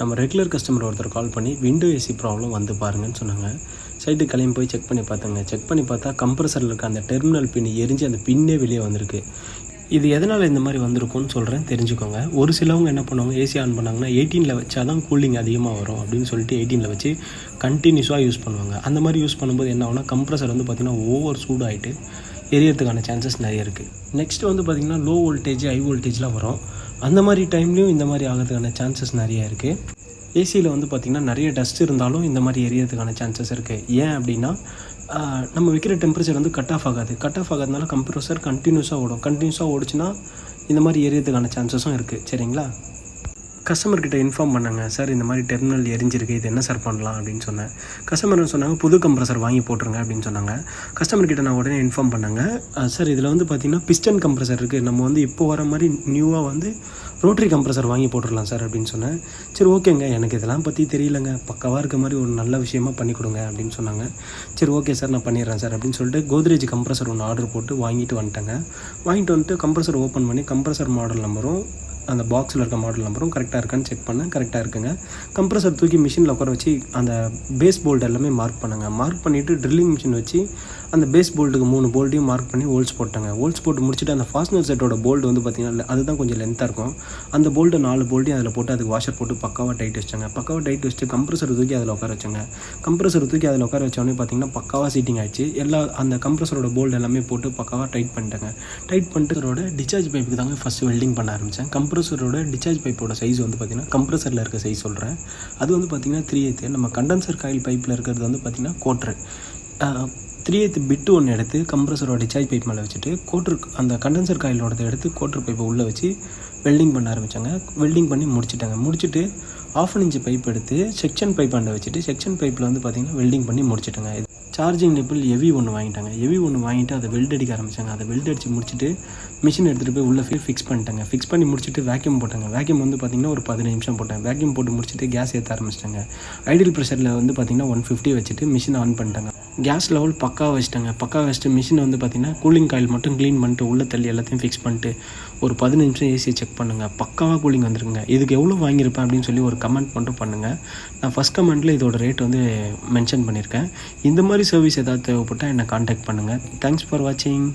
நம்ம regular customer ஒருத்தர் கால் பண்ணி விண்டோ ஏசி ப்ராப்ளம் வந்து பாருங்கன்னு சொன்னாங்க. சைட்டுக்கு கிளம்பி போய் செக் பண்ணி பார்த்தாங்க. செக் பண்ணி பார்த்தா கம்ப்ரஸரில் இருக்க அந்த டெர்மினல் பின் எரிஞ்சு அந்த பின்னே வெளியே வந்திருக்கு. இது எதனால் இந்த மாதிரி வந்திருக்கும்னு சொல்கிறேன், தெரிஞ்சுக்கோங்க. ஒரு சிலவங்க என்ன பண்ணுவாங்க, ஏசி ஆன் பண்ணாங்கன்னா 18 வச்சா தான் கூலிங் அதிகமாக வரும் அப்படின்னு சொல்லிட்டு 18 வச்சு கண்டினியூஸாக யூஸ் பண்ணுவாங்க. அந்த மாதிரி யூஸ் பண்ணும்போது என்ன ஆகுனா கம்ப்ரஸர் வந்து பார்த்திங்கன்னா ஓவர் சூடாகிட்டு எரியறதுக்கான சான்சஸ் நிறைய இருக்குது. நெக்ஸ்ட் வந்து பார்த்திங்கன்னா லோ வோல்டேஜ் ஹை வோல்டேஜ்லாம் வரும். அந்த மாதிரி டைம்லேயும் இந்த மாதிரி ஆகிறதுக்கான சான்சஸ் நிறைய இருக்குது. ஏசியில் வந்து பார்த்திங்கன்னா நிறைய டஸ்ட் இருந்தாலும் இந்த மாதிரி எரியறதுக்கான சான்சஸ் இருக்குது. ஏன் அப்படின்னா நம்ம வைக்கிற டெம்பரேச்சர் வந்து கட் ஆஃப் ஆகாது. கட் ஆஃப் ஆகாதனால கம்ப்ரஸர் கண்டினியூஸாக ஓடும். கண்டினியூஸாக ஓடிச்சுன்னா இந்த மாதிரி எரியறதுக்கான சான்சஸும் இருக்குது. சரிங்களா? கஸ்டமர்கிட்ட இன்ஃபார்ம் பண்ணாங்க, சார் இந்த மாதிரி டெர்மினல் எரிஞ்சிருக்கு, இது என்ன சார் பண்ணலாம் அப்படின்னு சொன்னேன். கஸ்டமர் சொன்னாங்க புது கம்ப்ரஸர் வாங்கி போட்டுருங்க அப்படின்னு சொன்னாங்க. கஸ்டமர்கிட்ட நான் உடனே இன்ஃபார்ம் பண்ணாங்க, சார் இதில் வந்து பார்த்திங்கன்னா பிஸ்டன் கம்ப்ரஸர் இருக்குது, நம்ம வந்து இப்போ வர மாதிரி நியூவாக வந்து ரோட்ரி கம்ப்ரஸர் வாங்கி போட்டுடலாம் சார் அப்படின்னு சொன்னேன். சரி ஓகேங்க, எனக்கு இதெல்லாம் பற்றி தெரியலங்க, பக்காவாக இருக்க மாதிரி ஒரு நல்ல விஷயமா பண்ணி கொடுங்க அப்படின்னு சொன்னாங்க. சரி ஓகே சார் நான் பண்ணிடுறேன் சார் அப்படின்னு சொல்லிட்டு கோத்ரேஜ் கம்ப்ரஸர் ஒன்று ஆர்டர் போட்டு வாங்கிட்டு வந்துட்டேங்க. வாங்கிட்டு வந்துட்டு கம்ப்ரஸர் ஓப்பன் பண்ணி கம்ப்ரஸர் மாடல் நம்பரும் அந்த பாக்ஸில் இருக்க மாடல் நம்பரும் கரெக்டாக இருக்கான்னு செக் பண்ணேன். கரெக்டாக இருக்குங்க. கம்ப்ரஸர் தூக்கி மிஷினில் உட்கார வச்சு அந்த பேஸ் போல்ட் எல்லாமே மார்க் பண்ணுங்க. மார்க் பண்ணிவிட்டு ட்ரில்லிங் மிஷின் வச்சு அந்த பேஸ் போல்ட்டுக்கு 3 போல்ட்டையும் மார்க் பண்ணி ஹோல்ஸ் போட்டாங்க. ஹோல்ஸ் போட்டு முடிச்சுட்டு அந்த ஃபாஸ்ட்னர் செட்டோட போல்ட் வந்து பார்த்திங்கன்னா அதுதான் கொஞ்சம் லென்த்தாக இருக்கும். அந்த போல்ட்டை 4 போல்ட்டையும் அதில் போட்டு அதுக்கு வாஷர் போட்டு பக்காவாக டைட் வச்சாங்க. பக்காவாக டைட் வச்சுட்டு கம்ப்ரஸர் தூக்கி அதில் உட்கார வச்சாங்க. கம்ப்ரஸர் தூக்கி அதில் உட்கார வச்சோடனே பார்த்திங்கன்னா பக்காவாக சீட்டிங் ஆகிடுச்சு. அந்த கம்ப்ரஸரோட போல்ட் எல்லாமே போட்டு பக்காவாக டைட் பண்ணிட்டாங்க. டைட் பண்ணிட்டு அதோட டிஸ்சார்ஜ் பைப்புக்கு தாங்க ஃபஸ்ட்டு வெல்டிங் பண்ண ஆரம்பித்தேன். கம்ப்ரஸரோட டிஸ்சார்ஜ் பைப்போட சைஸ் வந்து பார்த்திங்கன்னா கம்ப்ரஸரில் இருக்க சைஸ் சொல்கிறேன். அது வந்து பார்த்திங்கன்னா 3/8. நம்ம கண்டென்சர் காயில் பைப்பில் இருக்கிறது வந்து பார்த்திங்கன்னா 1/4. 3/8 பிட்டு ஒன்று எடுத்து கம்ப்ரஸரோட டிஸ்சார்ஜ் பைப் மேலே வச்சுட்டு அந்த கண்டென்சர் காயிலோட எடுத்து 1/4 பைப்பை உள்ளே வச்சு வெல்டிங் பண்ண ஆரம்பித்தாங்க. வெல்டிங் பண்ணி முடிச்சுட்டாங்க. முடிச்சுட்டு 1/2 இன்ச் பைப் எடுத்து செக்ஷன் பைப் அண்டை வச்சுட்டு செக்ஷன் பைப்பில் வந்து பார்த்திங்கன்னா வெல்டிங் பண்ணி முடிச்சுட்டாங்க. சார்ஜிங் நிப்பிள் ஹெவி ஒன்று வாங்கிட்டாங்க. ஹெவி ஒன்று வாங்கிட்டு அதை வெல்ட் அடிக்க ஆரம்பித்தாங்க. அதை வெல்ட் அடித்து முடிச்சுட்டு மிஷின் எடுத்துகிட்டு போய் உள்ளே ஃபிக்ஸ் பண்ணிட்டாங்க. ஃபிக்ஸ் பண்ணி முடிச்சுட்டு வேக்யூம் போட்டாங்க. வேக்யூம் வந்து பார்த்திங்கன்னா ஒரு 15 நிமிஷம் போட்டாங்க. வேக்யூம் போட்டு முடிச்சுட்டு கேஸ் ஏற்ற ஆரம்பிச்சிட்டாங்க. ஐடியல் ப்ரெஷரில் வந்து பார்த்திங்கன்னா 150 வச்சுட்டு மிஷின் ஆன் பண்ணிட்டாங்க. கேஸ் லெவல் பக்காவாக வச்சுட்டாங்க. பக்காவாக வச்சுட்டு மிஷினை வந்து பார்த்திங்கன்னா கூலிங் காயில் மட்டும் க்ளீன் பண்ணிட்டு உள்ளே தள்ளி எல்லாத்தையும் ஃபிக்ஸ் பண்ணிட்டு ஒரு 15 நிமிஷம் ஏசியை செக் பண்ணுங்கள். பக்காவாக கூலிங் வந்துருக்குங்க. இதுக்கு எவ்வளோ வாங்கியிருப்பேன் அப்படின்னு சொல்லி ஒரு கமெண்ட் மட்டும் பண்ணுங்கள். நான் ஃபஸ்ட் கமெண்ட்டில் இதோட ரேட் வந்து மென்ஷன் பண்ணியிருக்கேன். இந்த மாதிரி சர்வீஸ் ஏதாவது தேவைப்பட்டால் என்னை காண்டாக்ட் பண்ணுங்கள். தேங்க்ஸ் ஃபார் வாட்சிங்.